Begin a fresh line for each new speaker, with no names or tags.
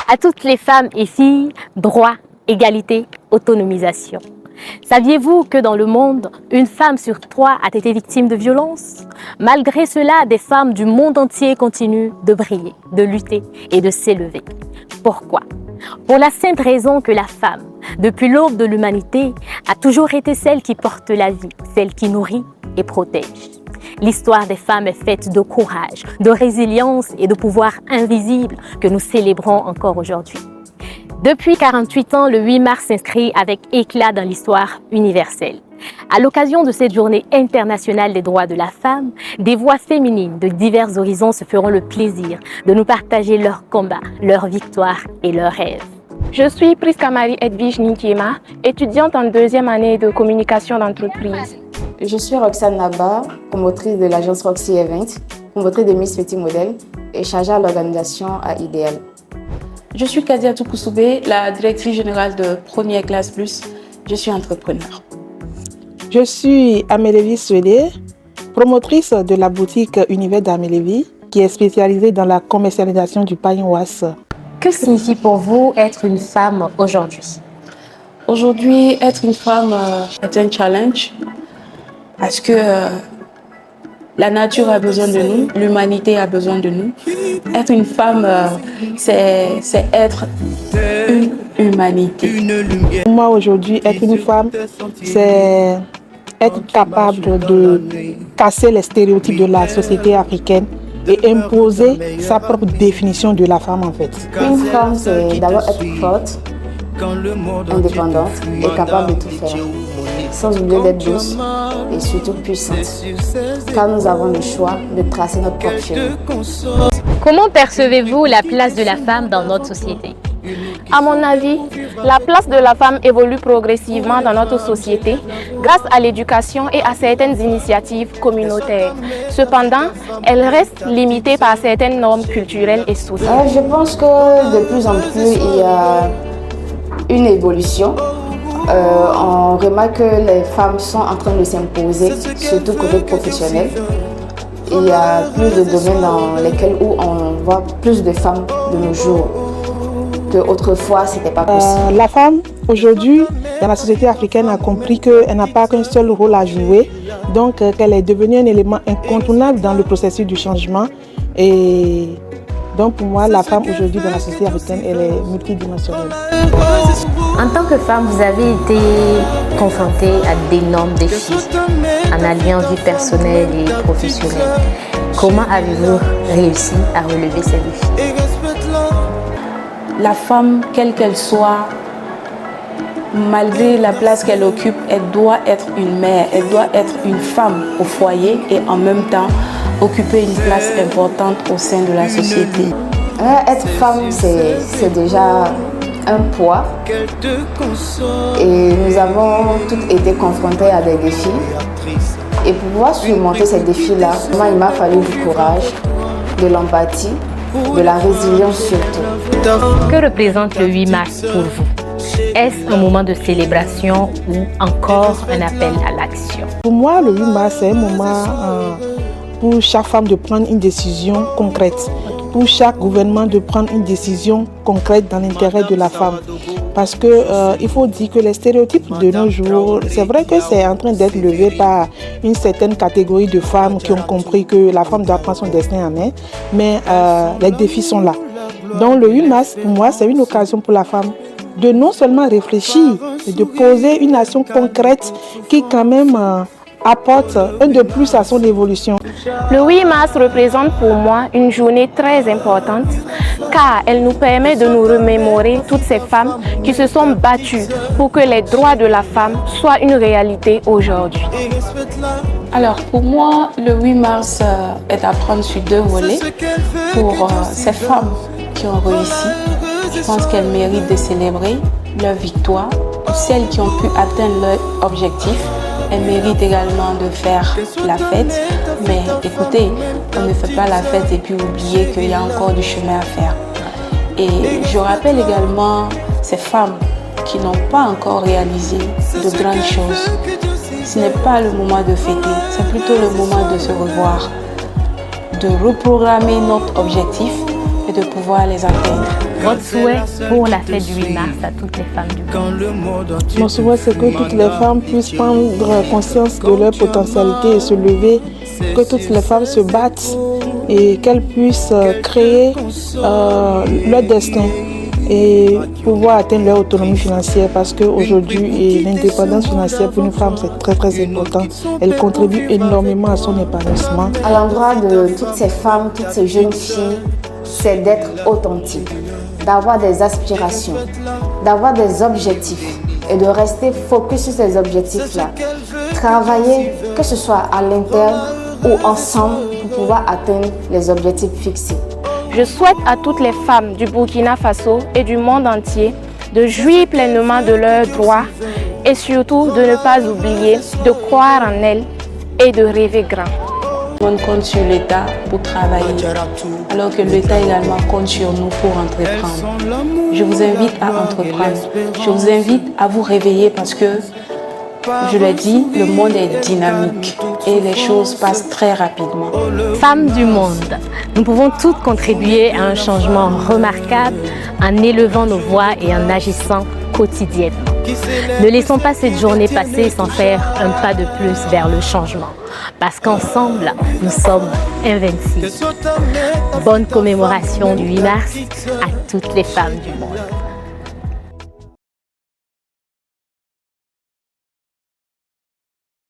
À toutes les femmes et filles, droit, égalité, autonomisation. Saviez-vous que dans le monde, une femme sur 3 a été victime de violences? Malgré cela, des femmes du monde entier continuent de briller, de lutter et de s'élever. Pourquoi? Pour la simple raison que la femme, depuis l'aube de l'humanité, a toujours été celle qui porte la vie, celle qui nourrit et protège. L'histoire des femmes est faite de courage, de résilience et de pouvoir invisible que nous célébrons encore aujourd'hui. Depuis 48 ans, le 8 mars s'inscrit avec éclat dans l'histoire universelle. À l'occasion de cette journée internationale des droits de la femme, des voix féminines de divers horizons se feront le plaisir de nous partager leurs combats, leurs victoires et leurs rêves.
Je suis Priska Marie Edwige Ninkiema, étudiante en 2e année de communication d'entreprise.
Je suis Roxane Naba, promotrice de l'agence Roxy Event, promotrice de Miss Petit Modèle et chargée à l'organisation à Idéal.
Je suis Kadia Toukoussoubé, la directrice générale de Première Classe Plus. Je suis entrepreneur.
Je suis Amélévie Souélé, promotrice de la boutique Univers d'Amélévie, qui est spécialisée dans la commercialisation du pain ouasse.
Que signifie pour vous être une femme aujourd'hui?
Aujourd'hui, être une femme est un challenge parce que la nature a besoin de nous, l'humanité a besoin de nous. Être une femme, c'est être une humanité.
Pour moi, aujourd'hui, être une femme, c'est être capable de casser les stéréotypes de la société africaine et imposer sa propre définition de la femme en fait.
Une femme, c'est d'abord être forte, indépendante et capable de tout faire, sans oublier d'être douce et surtout puissante, car nous avons le choix de tracer notre propre chemin.
Comment percevez-vous la place de la femme dans notre société?
À mon avis, la place de la femme évolue progressivement dans notre société grâce à l'éducation et à certaines initiatives communautaires. Cependant, elle reste limitée par certaines normes culturelles et sociales.
Je pense que de plus en plus, il y a une évolution. On remarque que les femmes sont en train de s'imposer, surtout côté professionnel. Il y a plus de domaines dans lesquels on voit plus de femmes de nos jours. Qu'autrefois, ce n'était pas possible.
La femme, aujourd'hui, dans la société africaine, a compris qu'elle n'a pas qu'un seul rôle à jouer, donc qu'elle est devenue un élément incontournable dans le processus du changement. Et donc pour moi, la femme aujourd'hui dans la société africaine, elle est multidimensionnelle.
En tant que femme, vous avez été confrontée à d'énormes défis en alliant vie personnelle et professionnelle. Comment avez-vous réussi à relever ces défis?
La femme, quelle qu'elle soit, malgré la place qu'elle occupe, elle doit être une mère, elle doit être une femme au foyer et en même temps occuper une place importante au sein de la société.
Être femme, c'est déjà un poids et nous avons toutes été confrontées à des défis. Et pour pouvoir surmonter ces défis-là, moi, il m'a fallu du courage, de l'empathie, de la résilience surtout.
Que représente le 8 mars pour vous? Est-ce un moment de célébration ou encore un appel à l'action?
Pour moi, le 8 mars, c'est un moment pour chaque femme de prendre une décision concrète, pour chaque gouvernement de prendre une décision concrète dans l'intérêt de la femme. Parce qu'il faut dire que les stéréotypes de nos jours, c'est vrai que c'est en train d'être levé par une certaine catégorie de femmes qui ont compris que la femme doit prendre son destin en main, mais les défis sont là. Donc le 8 mars, pour moi, c'est une occasion pour la femme de non seulement réfléchir, mais de poser une action concrète qui quand même apporte un de plus à son évolution.
Le 8 mars représente pour moi une journée très importante car elle nous permet de nous remémorer toutes ces femmes qui se sont battues pour que les droits de la femme soient une réalité aujourd'hui.
Alors pour moi, le 8 mars est à prendre sur 2 volets. Pour ces femmes qui ont réussi, je pense qu'elles méritent de célébrer leur victoire. Pour celles qui ont pu atteindre leur objectif, elles méritent également de faire la fête. Mais écoutez, on ne fait pas la fête et puis oublier qu'il y a encore du chemin à faire. Et je rappelle également ces femmes qui n'ont pas encore réalisé de grandes choses. Ce n'est pas le moment de fêter, c'est plutôt le moment de se revoir, de reprogrammer notre objectif et de pouvoir les atteindre.
Votre souhait pour la fête du 8 mars à toutes les femmes du monde?
Mon souhait, c'est que toutes les femmes puissent prendre conscience de leur potentialité et se lever, que toutes les femmes se battent et qu'elles puissent créer leur destin et pouvoir atteindre leur autonomie financière, parce qu'aujourd'hui, l'indépendance financière pour une femme, c'est très très important. Elle contribue énormément à son épanouissement.
À l'endroit de toutes ces femmes, toutes ces jeunes filles, c'est d'être authentique, d'avoir des aspirations, d'avoir des objectifs et de rester focus sur ces objectifs-là. Travailler, que ce soit à l'interne ou ensemble, pour pouvoir atteindre les objectifs fixés.
Je souhaite à toutes les femmes du Burkina Faso et du monde entier de jouir pleinement de leurs droits et surtout de ne pas oublier de croire en elles et de rêver grand.
On compte sur l'État pour travailler, alors que l'État également compte sur nous pour entreprendre. Je vous invite à entreprendre. Je vous invite à vous réveiller parce que, je l'ai dit, le monde est dynamique et les choses passent très rapidement.
Femmes du monde, nous pouvons toutes contribuer à un changement remarquable en élevant nos voix et en agissant quotidiennement. Ne laissons pas cette journée passer sans faire un pas de plus vers le changement, parce qu'ensemble, nous sommes invincibles. Bonne commémoration du 8 mars à toutes les femmes du monde.